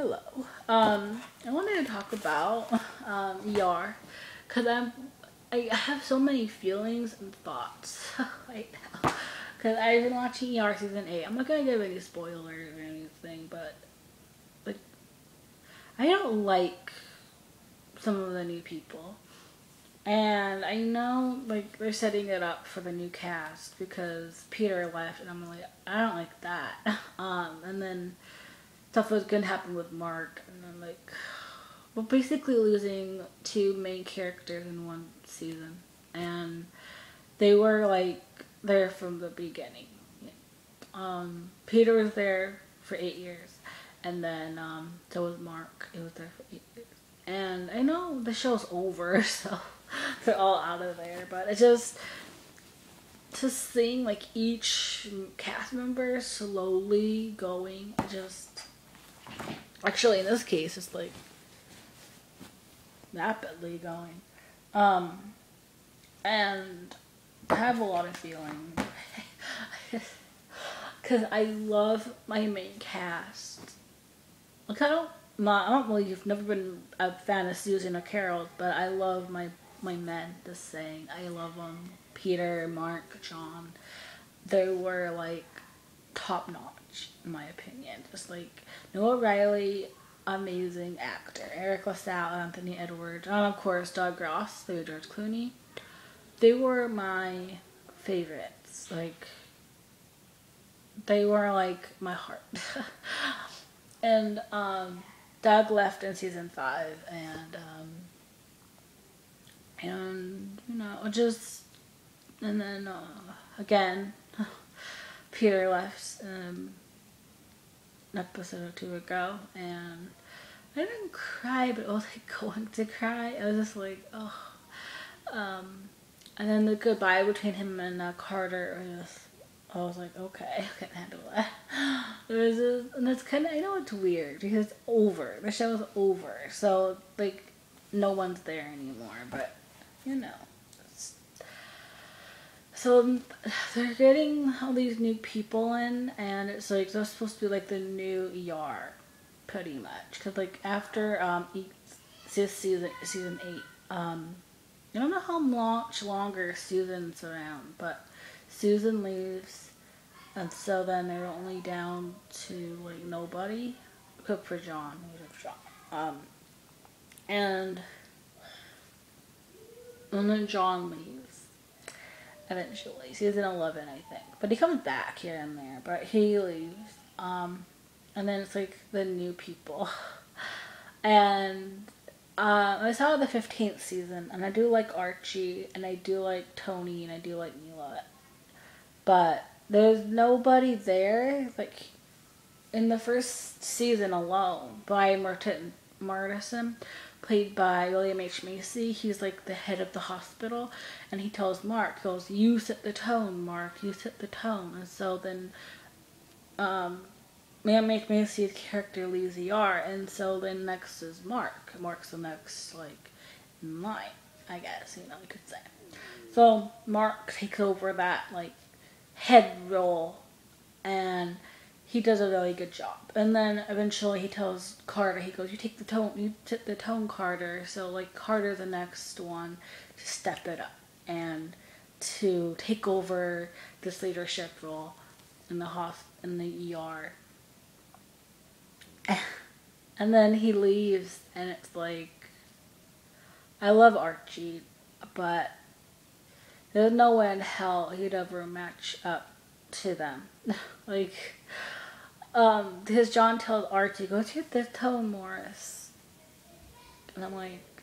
Hello. I wanted to talk about ER because I have so many feelings and thoughts right now because I've been watching ER season 8. I'm not gonna give any spoilers or anything, but like I don't like some of the new people, and I know like they're setting it up for the new cast because Peter left, and I'm like I don't like that. And then stuff was gonna happen with Mark, and then like, we're basically losing two main characters in one season, and they were like there from the beginning. Peter was there for 8 years, and then so was Mark. He was there for 8 years, and I know the show's over, so they're all out of there. But it's just seeing like each cast member slowly going, just actually in this case it's like rapidly going, and I have a lot of feelings because I love my main cast. Like I don't really, you've never been a fan of Susan or Carol, but I love my men. Just saying, I love them. Peter, Mark, John, they were like top notch in my opinion. Just like Noah Riley, amazing actor. Eric LaSalle, Anthony Edwards, and of course Doug Ross, they were George Clooney. They were my favorites. Like they were like my heart. And Doug left in season 5, and you know just and then again Peter left an episode or two ago, and I didn't cry, but I was like going to cry. I was just like, oh. And then the goodbye between him and Carter, I was like, okay, I can handle that. And it's kind of, I know it's weird because it's over. The show is over, so like no one's there anymore. But you know. So they're getting all these new people in, and it's like they're supposed to be like the new ER, pretty much. Because like after season 8, I don't know how much longer Susan's around, but Susan leaves, and so then they're only down to like nobody, except for John. And then John leaves eventually, season 11 I think, but he comes back here and there, but he leaves, and then it's like the new people. And I saw the 15th season, and I do like Archie, and I do like Tony, and I do like Mila, but there's nobody there. Like in the first season alone, by Martison, played by William H. Macy, he's like the head of the hospital, and he tells Mark, he goes, you set the tone, Mark, you set the tone. And so then William H. Macy's character leaves ER, and so then next is Mark. Mark's the next, like, in line, I guess, you could say. So Mark takes over that, like, head role, and he does a really good job. And then eventually he tells Carter, he goes, you set the tone, Carter. So like Carter's the next one to step it up and to take over this leadership role in the ER. And then he leaves, and it's like, I love Archie, but there's no way in hell he'd ever match up to them. Like, because John tells Archie, go to the tone, Morris. And I'm like,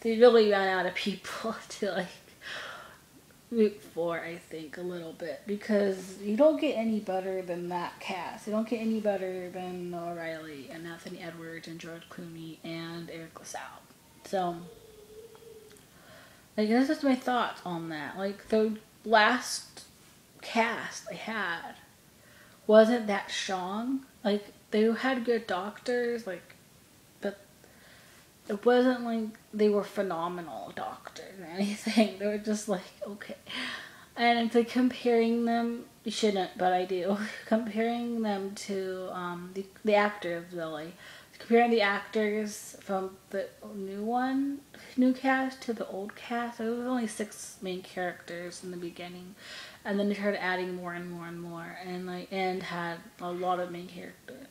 they really ran out of people to like root for, I think, a little bit, because you don't get any better than that cast. You don't get any better than Noah Riley and Anthony Edwards and George Clooney and Eric LaSalle. So, like, that's just my thoughts on that. Like, the last cast I had wasn't that strong. Like, they had good doctors, like, but it wasn't like they were phenomenal doctors or anything. They were just like, okay. And it's like comparing them you shouldn't, but I do. Comparing them to the actors, really. Comparing the actors from the new cast to the old cast. There was only 6 main characters in the beginning, and then they started adding more and more and more, and had a lot of main characters.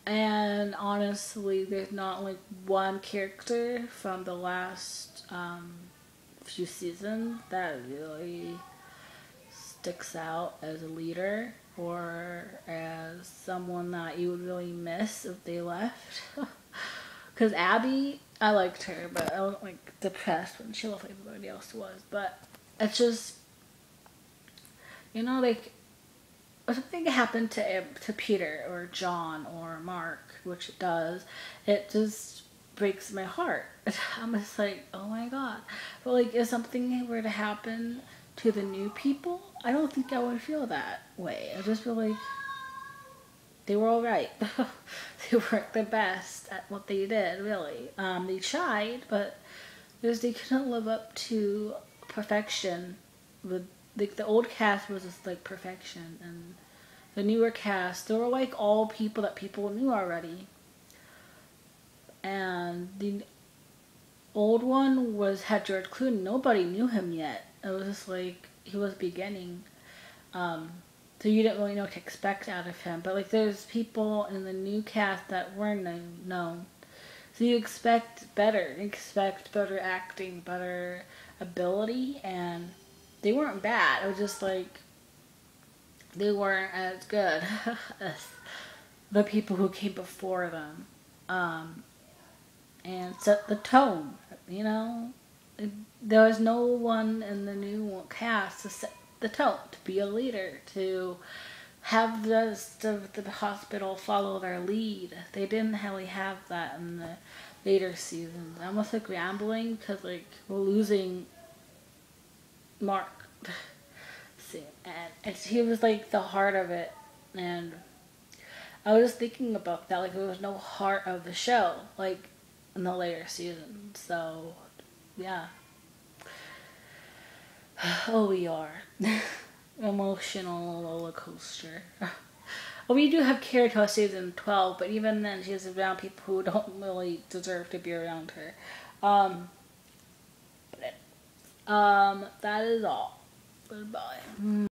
And honestly, there's not like one character from the last few seasons that really sticks out as a leader or as someone that you would really miss if they left. Because Abby, I liked her, but I was like depressed when she left like everybody else was. But it's just, like if something happened to Peter or John or Mark, which it does, it just breaks my heart. I'm just like, oh my god. But like, if something were to happen to the new people, I don't think I would feel that way. I just feel like they were all right. They weren't the best at what they did, really. They tried, but they couldn't live up to perfection. With like the old cast was just like perfection, and the newer cast, they were like all people that people knew already. And the old one had George Clooney. Nobody knew him yet. It was just like he was beginning. So you didn't really know what to expect out of him. But like there's people in the new cast that weren't known. So you expect better. You expect better acting, better ability, and they weren't bad. It was just like they weren't as good as the people who came before them. And set the tone, There was no one in the new cast to set the tone, to be a leader, to have the rest of the hospital follow their lead. They didn't really have that in the later seasons. I almost like rambling because like we're losing Mark. See, and he was like the heart of it, and I was just thinking about that. Like there was no heart of the show, like in the later seasons. So, yeah. Oh, we are. Emotional roller coaster. Well, we do have Carrie till season 12, but even then she's around people who don't really deserve to be around her. That is all. Goodbye.